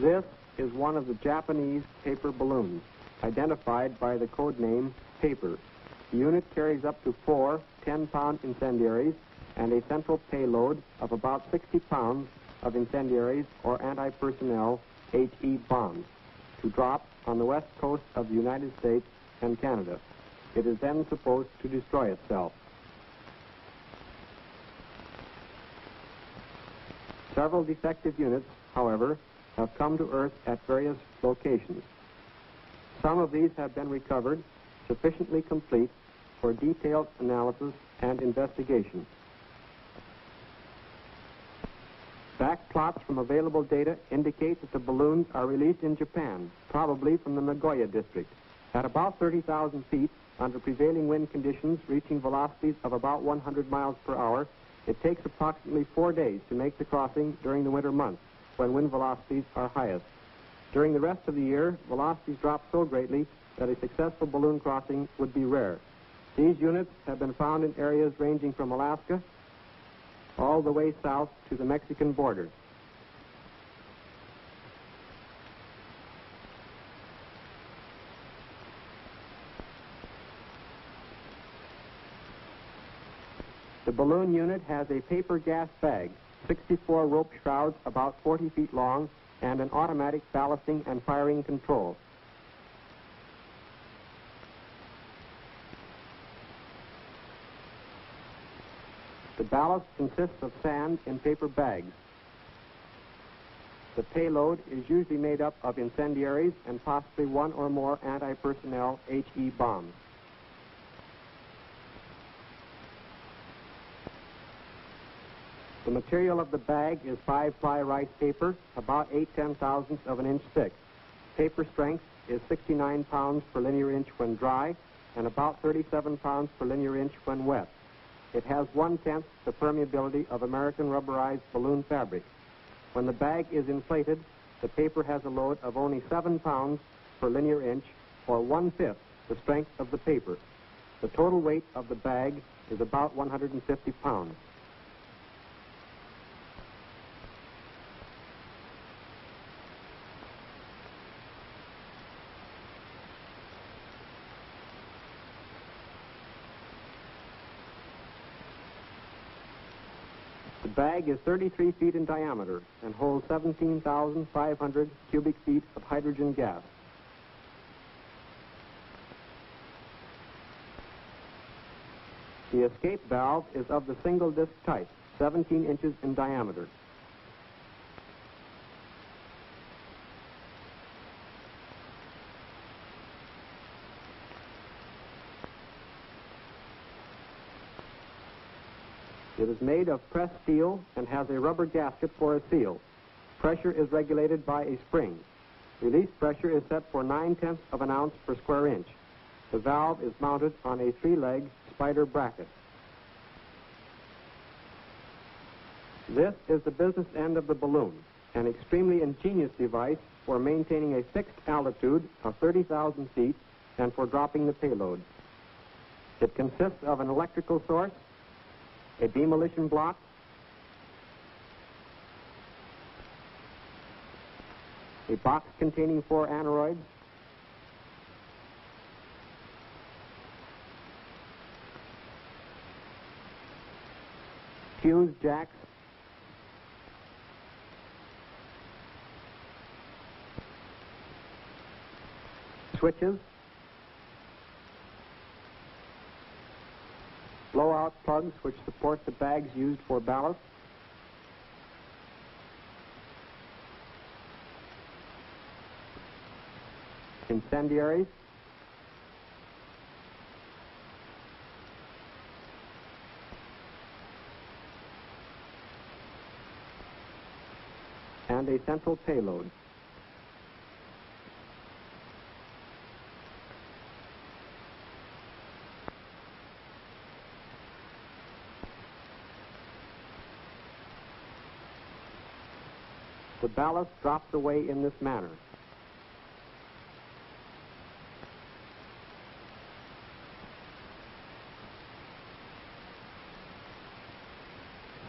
This is one of the Japanese paper balloons, identified by the code name Paper. The unit carries up to 4 10-pound incendiaries and a central payload of about 60 pounds of incendiaries or anti-personnel HE bombs to drop on the west coast of the United States and Canada. It is then supposed to destroy itself. Several defective units, however, have come to Earth at various locations. Some of these have been recovered, sufficiently complete for detailed analysis and investigation. Back plots from available data indicate that the balloons are released in Japan, probably from the Nagoya district, at about 30,000 feet under prevailing wind conditions reaching velocities of about 100 miles per hour. It takes approximately 4 days to make the crossing during the winter months, when wind velocities are highest. During the rest of the year, velocities drop so greatly that a successful balloon crossing would be rare. These units have been found in areas ranging from Alaska all the way south to the Mexican border. The balloon unit has a paper gas bag, 64 rope shrouds about 40 feet long, and an automatic ballasting and firing control. The ballast consists of sand in paper bags. The payload is usually made up of incendiaries and possibly one or more anti-personnel HE bombs. The material of the bag is 5-ply rice paper, about 8/10,000ths of an inch thick. Paper strength is 69 pounds per linear inch when dry and about 37 pounds per linear inch when wet. It has 1/10 the permeability of American rubberized balloon fabric. When the bag is inflated, the paper has a load of only 7 pounds per linear inch, or 1/5 the strength of the paper. The total weight of the bag is about 150 pounds. The bag is 33 feet in diameter and holds 17,500 cubic feet of hydrogen gas. The escape valve is of the single disc type, 17 inches in diameter. It is made of pressed steel and has a rubber gasket for a seal. Pressure is regulated by a spring. Release pressure is set for 9/10 of an ounce per square inch. The valve is mounted on a 3-leg spider bracket. This is the business end of the balloon, an extremely ingenious device for maintaining a fixed altitude of 30,000 feet and for dropping the payload. It consists of an electrical source, a demolition block, a box containing 4 aneroids, fuse jacks, switches, blowout plugs which support the bags used for ballast, incendiaries, and a central payload. The ballast drops away in this manner.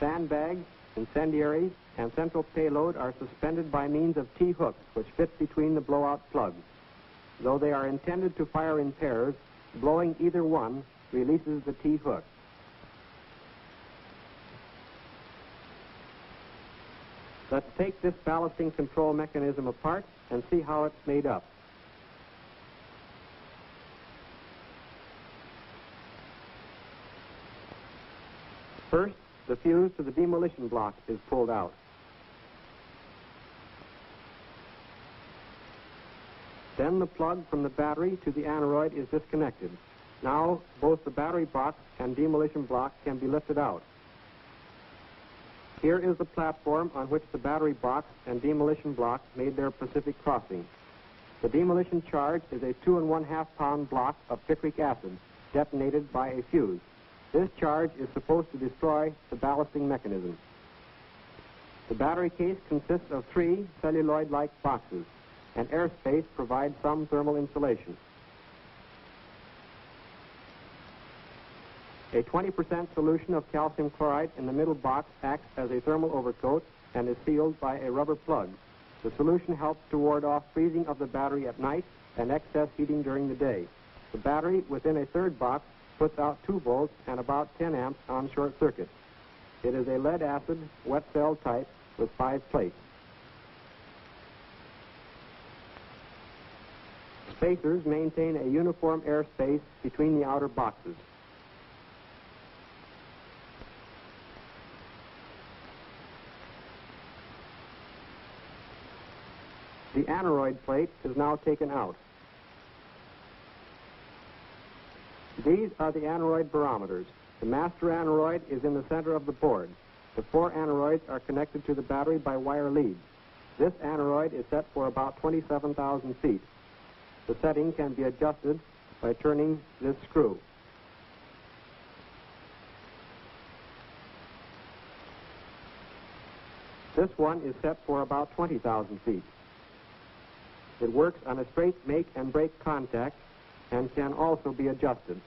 Sandbags, incendiaries, and central payload are suspended by means of T-hooks which fit between the blowout plugs. Though they are intended to fire in pairs, blowing either one releases the T-hook. Let's take this ballasting control mechanism apart and see how it's made up. First, the fuse to the demolition block is pulled out. Then the plug from the battery to the aneroid is disconnected. Now, both the battery box and demolition block can be lifted out. Here is the platform on which the battery box and demolition block made their Pacific crossing. The demolition charge is a 2 1/2 pound block of picric acid detonated by a fuse. This charge is supposed to destroy the ballasting mechanism. The battery case consists of 3 celluloid-like boxes, and airspace provides some thermal insulation. A 20% solution of calcium chloride in the middle box acts as a thermal overcoat and is sealed by a rubber plug. The solution helps to ward off freezing of the battery at night and excess heating during the day. The battery within a third box puts out 2 volts and about 10 amps on short circuit. It is a lead-acid wet cell type with 5 plates. Spacers maintain a uniform airspace between the outer boxes. The aneroid plate is now taken out. These are the aneroid barometers. The master aneroid is in the center of the board. The 4 aneroids are connected to the battery by wire leads. This aneroid is set for about 27,000 feet. The setting can be adjusted by turning this screw. This one is set for about 20,000 feet. It works on a straight make and break contact and can also be adjusted.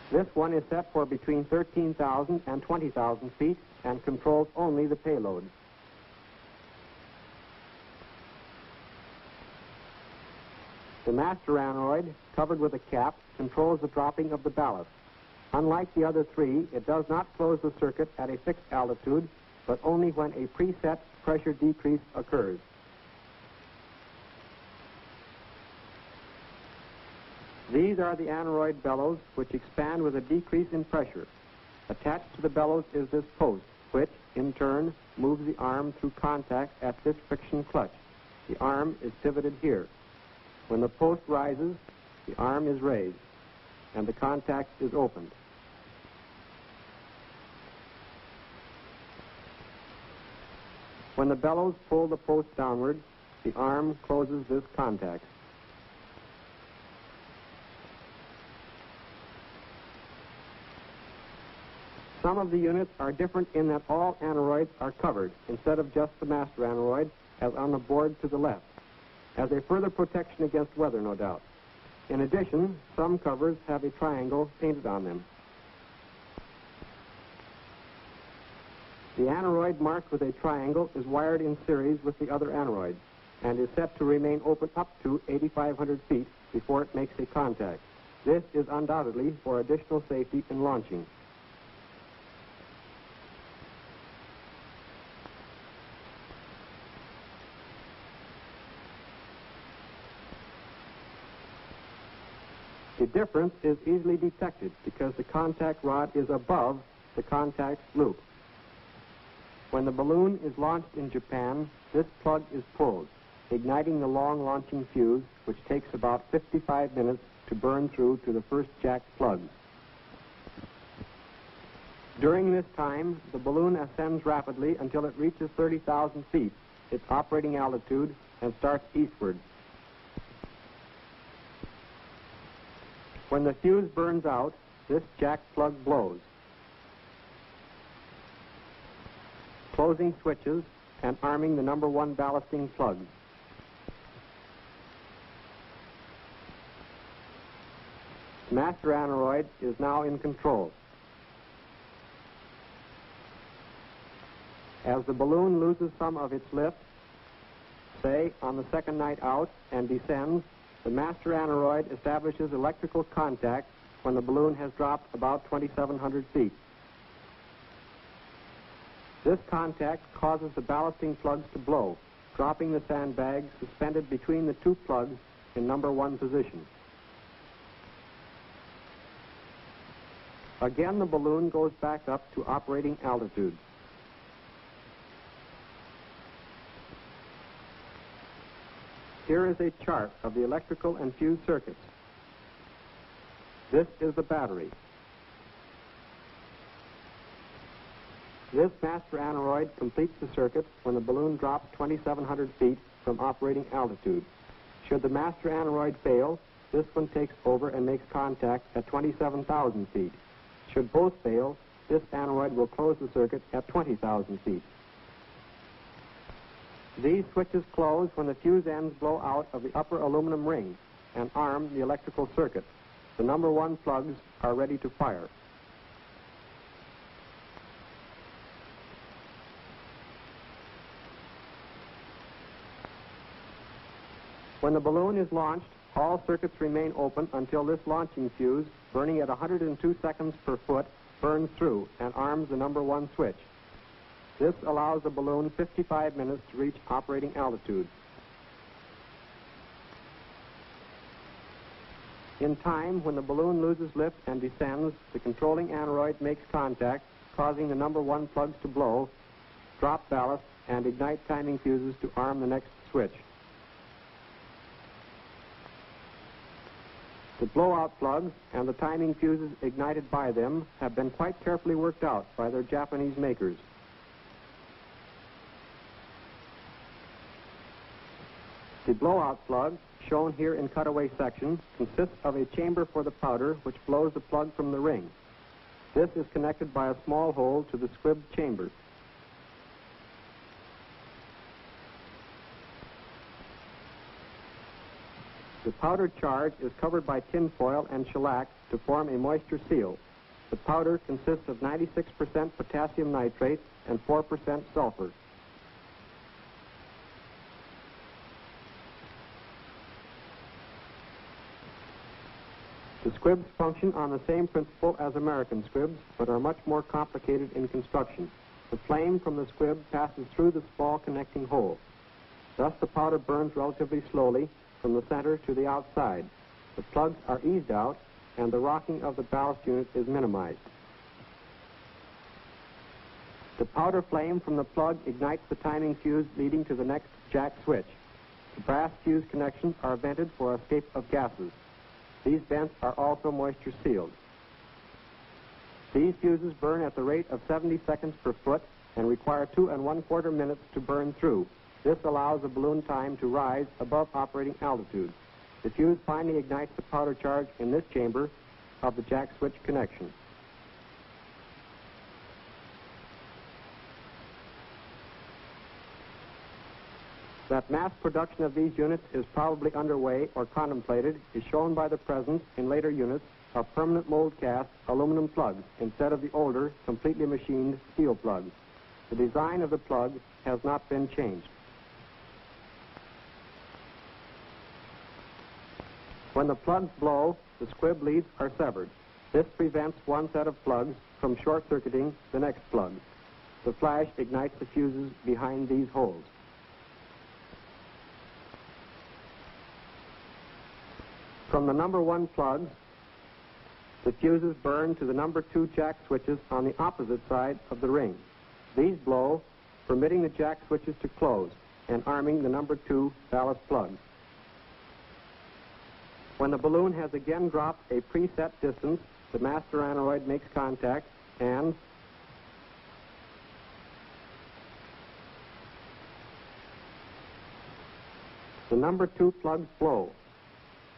This one is set for between 13,000 and 20,000 feet and controls only the payload. The master aneroid, covered with a cap, controls the dropping of the ballast. Unlike the other 3, it does not close the circuit at a fixed altitude, but only when a preset pressure decrease occurs. These are the aneroid bellows, which expand with a decrease in pressure. Attached to the bellows is this post, which, in turn, moves the arm through contact at this friction clutch. The arm is pivoted here. When the post rises, the arm is raised, and the contact is opened. When the bellows pull the post downward, the arm closes this contact. Some of the units are different in that all aneroids are covered instead of just the master aneroid, as on the board to the left, as a further protection against weather, no doubt. In addition, some covers have a triangle painted on them. The aneroid marked with a triangle is wired in series with the other aneroids and is set to remain open up to 8,500 feet before it makes a contact. This is undoubtedly for additional safety in launching. The difference is easily detected because the contact rod is above the contact loop. When the balloon is launched in Japan, this plug is pulled, igniting the long launching fuse, which takes about 55 minutes to burn through to the first jack plugs. During this time, the balloon ascends rapidly until it reaches 30,000 feet, its operating altitude, and starts eastward. When the fuse burns out, this jack plug blows, closing switches and arming the number 1 ballasting plug. master aneroid is now in control. As the balloon loses some of its lift, say on the second night out, and descends, the master aneroid establishes electrical contact when the balloon has dropped about 2,700 feet. This contact causes the ballasting plugs to blow, dropping the sandbags suspended between the two plugs in number 1 position. Again, the balloon goes back up to operating altitude. Here is a chart of the electrical and fuse circuits. This is the battery. This master aneroid completes the circuit when the balloon drops 2,700 feet from operating altitude. Should the master aneroid fail, this one takes over and makes contact at 27,000 feet. Should both fail, this aneroid will close the circuit at 20,000 feet. These switches close when the fuse ends blow out of the upper aluminum ring and arm the electrical circuit. The number 1 plugs are ready to fire. When the balloon is launched, all circuits remain open until this launching fuse, burning at 102 seconds per foot, burns through and arms the number 1 switch. This allows the balloon 55 minutes to reach operating altitude. In time, when the balloon loses lift and descends, the controlling aneroid makes contact, causing the number 1 plugs to blow, drop ballast, and ignite timing fuses to arm the next switch. The blowout plugs and the timing fuses ignited by them have been quite carefully worked out by their Japanese makers. The blowout plug, shown here in cutaway section, consists of a chamber for the powder which blows the plug from the ring. This is connected by a small hole to the squib chamber. The powder charge is covered by tin foil and shellac to form a moisture seal. The powder consists of 96% potassium nitrate and 4% sulfur. The squibs function on the same principle as American squibs, but are much more complicated in construction. The flame from the squib passes through the small connecting hole. Thus the powder burns relatively slowly from the center to the outside. The plugs are eased out, and the rocking of the ballast unit is minimized. The powder flame from the plug ignites the timing fuse leading to the next jack switch. The brass fuse connections are vented for escape of gases. These vents are also moisture sealed. These fuses burn at the rate of 70 seconds per foot and require 2 1/4 minutes to burn through. This allows the balloon time to rise above operating altitude. The fuse finally ignites the powder charge in this chamber of the jack switch connection. That mass production of these units is probably underway or contemplated is shown by the presence in later units of permanent mold cast aluminum plugs instead of the older, completely machined steel plugs. The design of the plug has not been changed. When the plugs blow, the squib leads are severed. This prevents one set of plugs from short-circuiting the next plug. The flash ignites the fuses behind these holes. From the number 1 plugs, the fuses burn to the number 2 jack switches on the opposite side of the ring. These blow, permitting the jack switches to close and arming the number 2 ballast plug. When the balloon has again dropped a preset distance, the master aneroid makes contact and the number 2 plugs blow.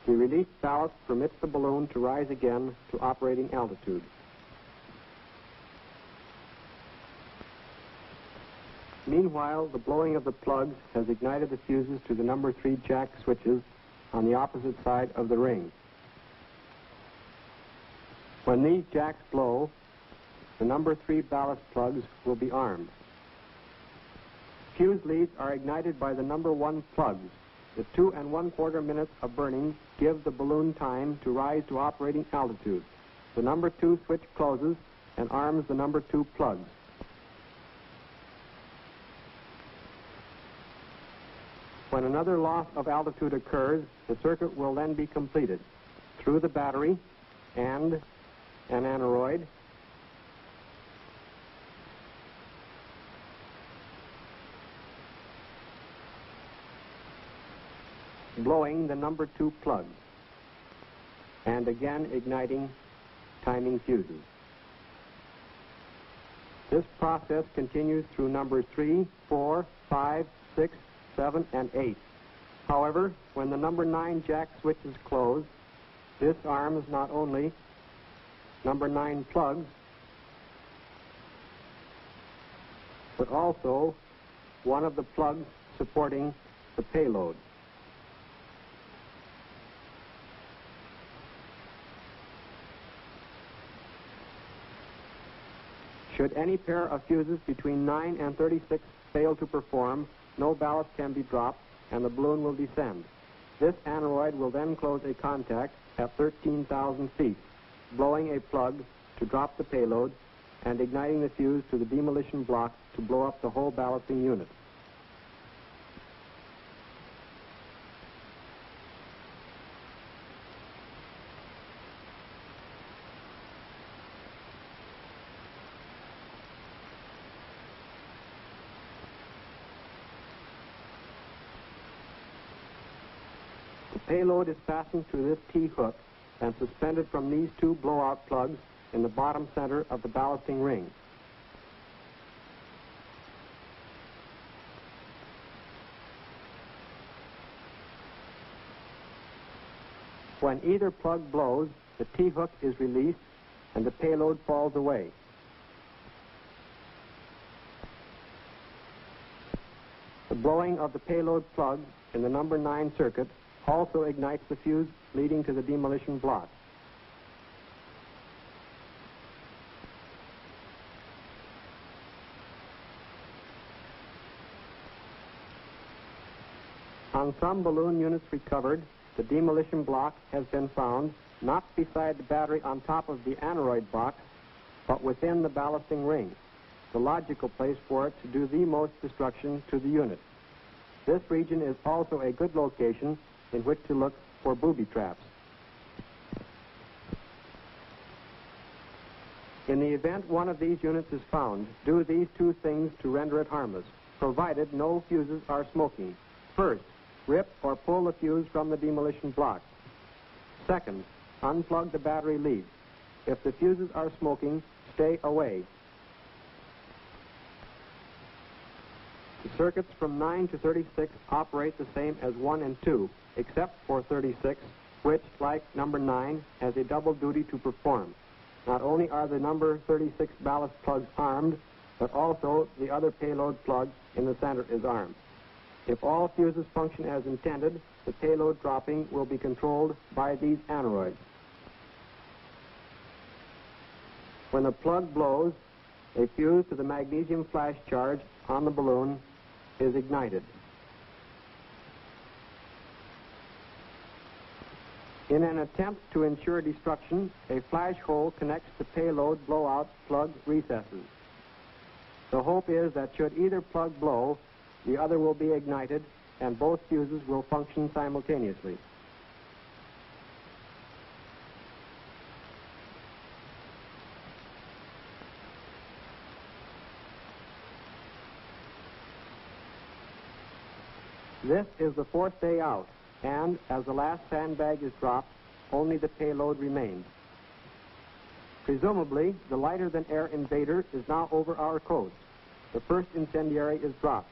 The released ballast permits the balloon to rise again to operating altitude. Meanwhile, the blowing of the plugs has ignited the fuses to the number 3 jack switches on the opposite side of the ring. When these jacks blow, the number 3 ballast plugs will be armed. Fuse leads are ignited by the number 1 plugs. The 2 1/4 minutes of burning give the balloon time to rise to operating altitude. The number 2 switch closes and arms the number 2 plugs. When another loss of altitude occurs, the circuit will then be completed through the battery and an aneroid, blowing the number 2 plugs, and again igniting timing fuses. This process continues through number 3, 4, 5, 6, 7, and 8. However, when the number 9 jack switch is closed, this arms not only number 9 plugs, but also one of the plugs supporting the payload. Should any pair of fuses between 9 and 36 fail to perform, no ballast can be dropped and the balloon will descend. This aneroid will then close a contact at 13,000 feet, blowing a plug to drop the payload and igniting the fuse to the demolition block to blow up the whole ballasting unit. The payload is fastened to this T-hook and suspended from these 2 blowout plugs in the bottom center of the ballasting ring. When either plug blows, the T-hook is released and the payload falls away. The blowing of the payload plug in the number 9 circuit also ignites the fuse leading to the demolition block. On some balloon units recovered, the demolition block has been found not beside the battery on top of the aneroid box, but within the ballasting ring, the logical place for it to do the most destruction to the unit. This region is also a good location in which to look for booby traps. In the event one of these units is found, do these 2 things to render it harmless, provided no fuses are smoking. First, rip or pull the fuse from the demolition block. Second, unplug the battery lead. If the fuses are smoking, stay away. The circuits from 9 to 36 operate the same as 1 and 2, except for 36, which, like number 9, has a double duty to perform. Not only are the number 36 ballast plugs armed, but also the other payload plug in the center is armed. If all fuses function as intended, the payload dropping will be controlled by these aneroids. When the plug blows, a fuse to the magnesium flash charge on the balloon is ignited. In an attempt to ensure destruction, a flash hole connects the payload blowout plug recesses. The hope is that should either plug blow, the other will be ignited and both fuses will function simultaneously. This is the 4th day out, and as the last sandbag is dropped, only the payload remains. Presumably, the lighter-than-air invader is now over our coast. The first incendiary is dropped.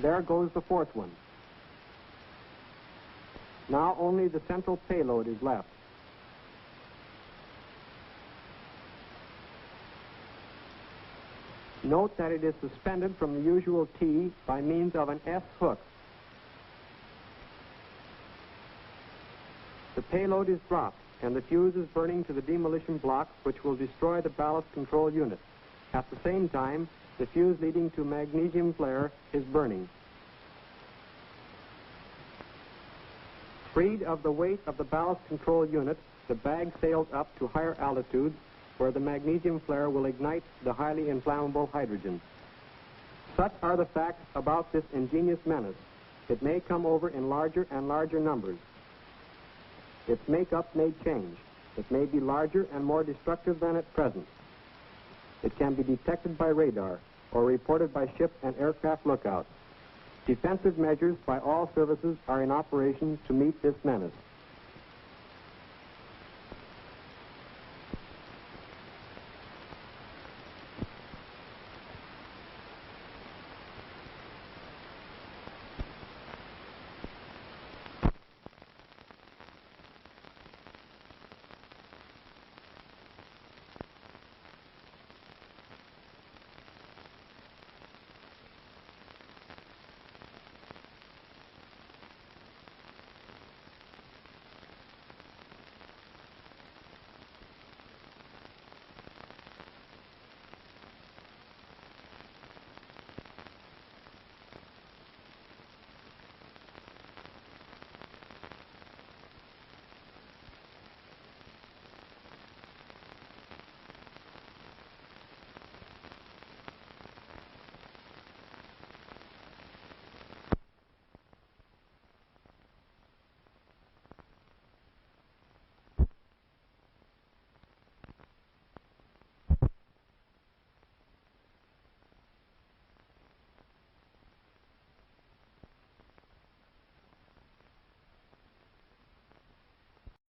There goes the 4th one. Now only the central payload is left. Note that it is suspended from the usual T by means of an S hook. The payload is dropped, and the fuse is burning to the demolition block, which will destroy the ballast control unit. At the same time, the fuse leading to magnesium flare is burning. Freed of the weight of the ballast control unit, the bag sails up to higher altitudes, where the magnesium flare will ignite the highly inflammable hydrogen. Such are the facts about this ingenious menace. It may come over in larger and larger numbers. Its makeup may change. It may be larger and more destructive than at present. It can be detected by radar or reported by ship and aircraft lookouts. Defensive measures by all services are in operation to meet this menace.